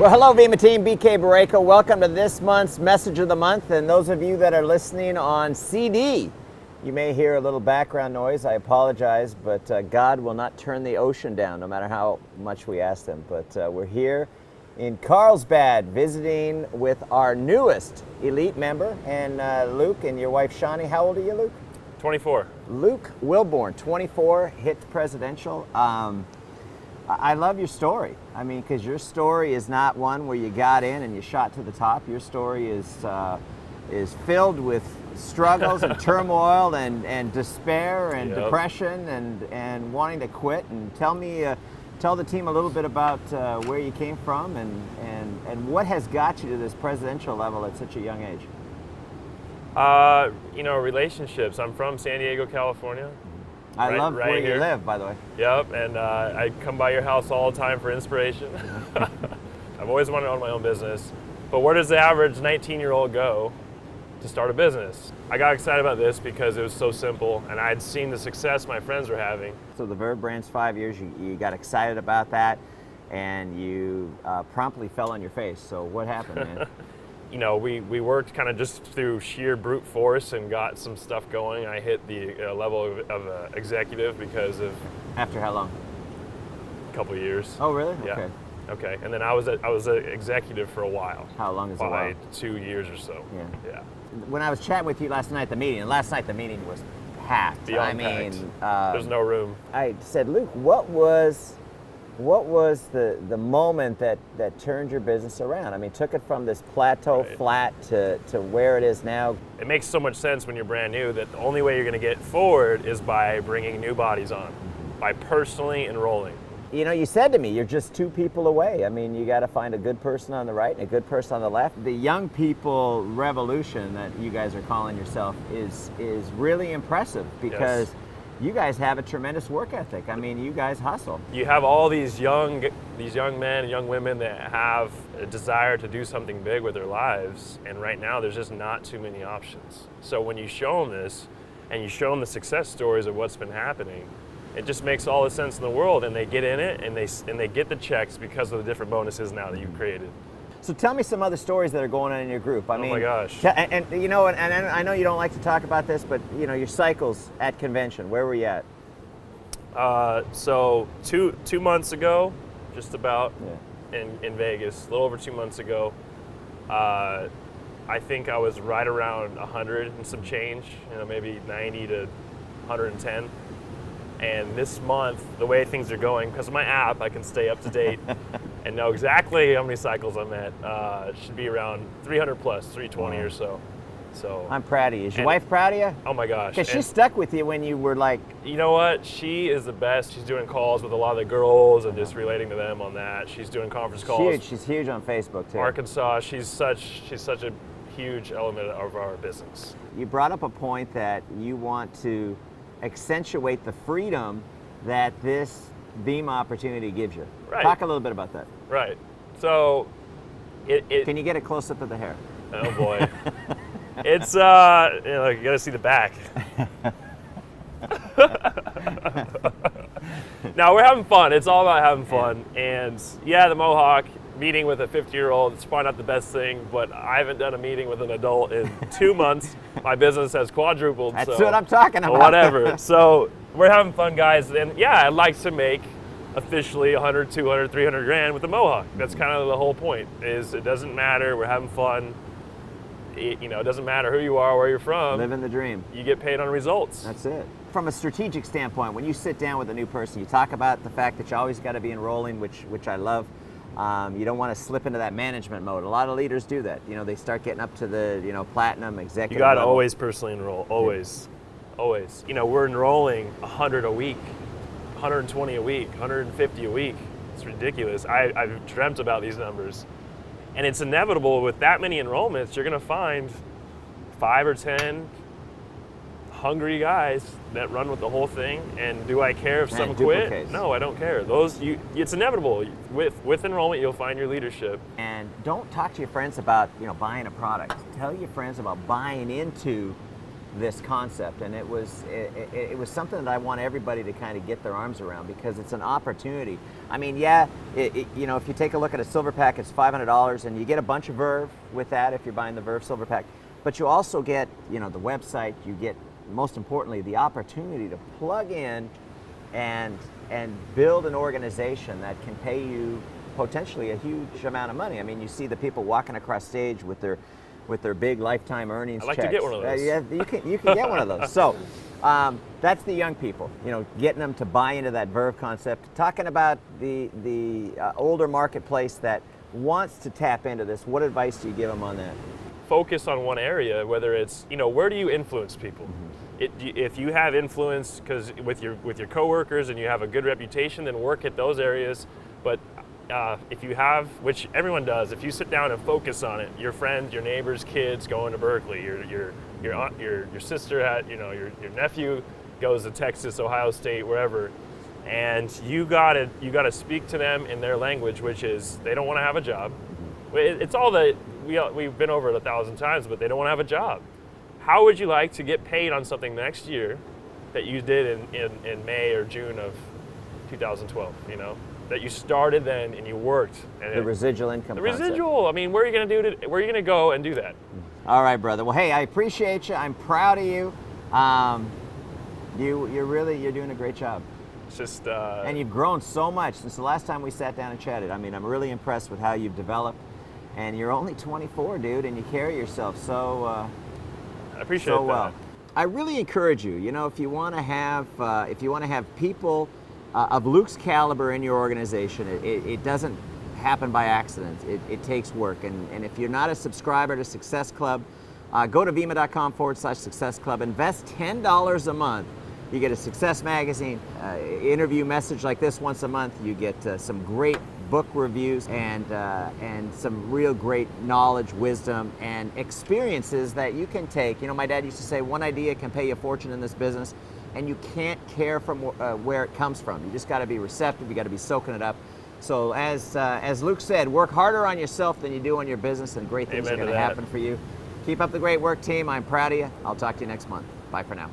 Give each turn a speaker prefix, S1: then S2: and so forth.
S1: Well, hello, VEMA team, BK Barreca. Welcome to this month's Message of the Month. And those of you that are listening on CD, you may hear a little background noise. I apologize, but God will not turn the ocean down, no matter how much we ask Him. But we're here in Carlsbad visiting with our newest elite member, and Luke and your wife, Shawnee. How old are you, Luke?
S2: 24.
S1: Luke Wilborn, 24, hit presidential. I love your story. I mean, because your story is not one where you got in and you shot to the top. Your story is filled with struggles and turmoil and despair and depression and wanting to quit. And tell the team a little bit about where you came from and what has got you to this presidential level at such a young age.
S2: Relationships. I'm from San Diego, California.
S1: I love
S2: right
S1: where
S2: here.
S1: you live, by the way.
S2: Yep, and I come by your house all the time for inspiration. I've always wanted to own my own business. But where does the average 19-year-old go to start a business? I got excited about this because it was so simple, and I had seen the success my friends were having.
S1: So the Verve brand's 5 years, you got excited about that, and you promptly fell on your face. So what happened, man?
S2: We worked kind of just through sheer brute force and got some stuff going. I hit the level of executive because of...
S1: After how long?
S2: A couple of years.
S1: Oh, really?
S2: Yeah. Okay. And then I was an executive for a while.
S1: How long is a while?
S2: By 2 years or so.
S1: Yeah. When I was chatting with you last night at the meeting, and last night the meeting was packed.
S2: Beyond packed. There's no room.
S1: I said, Luke, what was the moment that turned your business around? I mean, took it from this plateau flat to where it is now.
S2: It makes so much sense when you're brand new that the only way you're going to get forward is by bringing new bodies on, by personally enrolling.
S1: You said to me, you're just two people away. I mean, you got to find a good person on the right and a good person on the left. The young people revolution that you guys are calling yourself is really impressive because you guys have a tremendous work ethic. I mean, you guys hustle.
S2: You have all these young men and young women that have a desire to do something big with their lives, and right now there's just not too many options. So when you show them this, and you show them the success stories of what's been happening, it just makes all the sense in the world, and they get in it, and they get the checks because of the different bonuses now that you've created.
S1: So tell me some other stories that are going on in your group. I mean,
S2: my gosh.
S1: And I know you don't like to talk about this, but your cycles at convention, where were you at?
S2: So two months ago, just about in Vegas, a little over 2 months ago, I think I was right around 100 and some change, maybe 90 to 110. And this month, the way things are going, because of my app, I can stay up to date and know exactly how many cycles I'm at. It should be around 300 plus, 320 or so. So
S1: I'm proud of you. Is your wife proud of you?
S2: Oh my gosh.
S1: Because she stuck with you when you were like...
S2: You know what? She is the best. She's doing calls with a lot of the girls and just relating to them on that. She's doing conference calls.
S1: She's huge on Facebook too.
S2: Arkansas, she's such a huge element of our business.
S1: You brought up a point that you want to accentuate the freedom that this VEMA opportunity gives you.
S2: Right.
S1: Talk a little bit about that.
S2: Right. So,
S1: Can you get a close up of the hair?
S2: Oh boy. It's you gotta see the back. Now we're having fun. It's all about having fun. And the Mohawk, meeting with a 50-year-old, it's probably not the best thing, but I haven't done a meeting with an adult in 2 months. My business has quadrupled.
S1: That's what I'm talking about.
S2: Whatever. So we're having fun, guys. And I'd like to make officially 100, 200, 300 grand with the Mohawk. That's kind of the whole point, is it doesn't matter. We're having fun. It doesn't matter who you are, where you're from.
S1: Living the dream.
S2: You get paid on results.
S1: That's it. From a strategic standpoint, when you sit down with a new person, you talk about the fact that you always got to be enrolling, which I love. You don't want to slip into that management mode. A lot of leaders do that. They start getting up to the platinum executive.
S2: You got to
S1: level.
S2: always personally enroll. Always. Always. We're enrolling 100 a week, 120 a week, 150 a week. It's ridiculous. I've dreamt about these numbers. And it's inevitable with that many enrollments, you're going to find 5 or 10 hungry guys that run with the whole thing. And do I care if some quit? No, I don't care. It's inevitable. With enrollment, you'll find your leadership.
S1: And don't talk to your friends about buying a product. Tell your friends about buying into this concept, and it was something that I want everybody to kind of get their arms around, because it's an opportunity. I mean, yeah, you know, if you take a look at a silver pack, it's $500, and you get a bunch of Verve with that if you're buying the Verve silver pack. But you also get, you know, the website. You get, most importantly, the opportunity to plug in and build an organization that can pay you potentially a huge amount of money. I mean, you see the people walking across stage with their big lifetime earnings
S2: I'd like
S1: checks.
S2: to get one of those.
S1: Yeah, you can get one of those. So that's the young people, you know, getting them to buy into that Verve concept. Talking about the older marketplace that wants to tap into this, what advice do you give them on that?
S2: Focus on one area, whether it's, you know, where do you influence people? If you have influence because with your coworkers and you have a good reputation, then work at those areas. But if you have, which everyone does, if you sit down and focus on it, your friends, your neighbors, kids going to Berkeley, your aunt, your sister had, you know, your nephew goes to Texas, Ohio State, wherever, and you gotta speak to them in their language, which is they don't want to have a job. It's all that we've been over it 1,000 times, but they don't want to have a job. How would you like to get paid on something next year that you did in May or June of 2012, you know? That you started then and you worked. And
S1: The residual income
S2: The
S1: concept.
S2: residual, I mean, where are you going to go and do that?
S1: All right, brother. Well, hey, I appreciate you. I'm proud of you. You're doing a great job.
S2: It's just...
S1: And you've grown so much since the last time we sat down and chatted. I mean, I'm really impressed with how you've developed. And you're only 24, dude, and you carry yourself so
S2: I appreciate
S1: so
S2: that.
S1: well. I really encourage you. You know, if you want to have people of Luke's caliber in your organization, it doesn't happen by accident. It takes work. And if you're not a subscriber to Success Club, go to vemma.com/Success Club. Invest $10 a month. You get a Success Magazine interview message like this once a month. You get some great book reviews and some real great knowledge, wisdom, and experiences that you can take. You know, my dad used to say, one idea can pay you a fortune in this business, and you can't care from where it comes from. You just got to be receptive. You got to be soaking it up. So as Luke said, work harder on yourself than you do on your business, and great things are
S2: Amen to
S1: going to
S2: that.
S1: happen for you. Keep up the great work, team. I'm proud of you. I'll talk to you next month. Bye for now.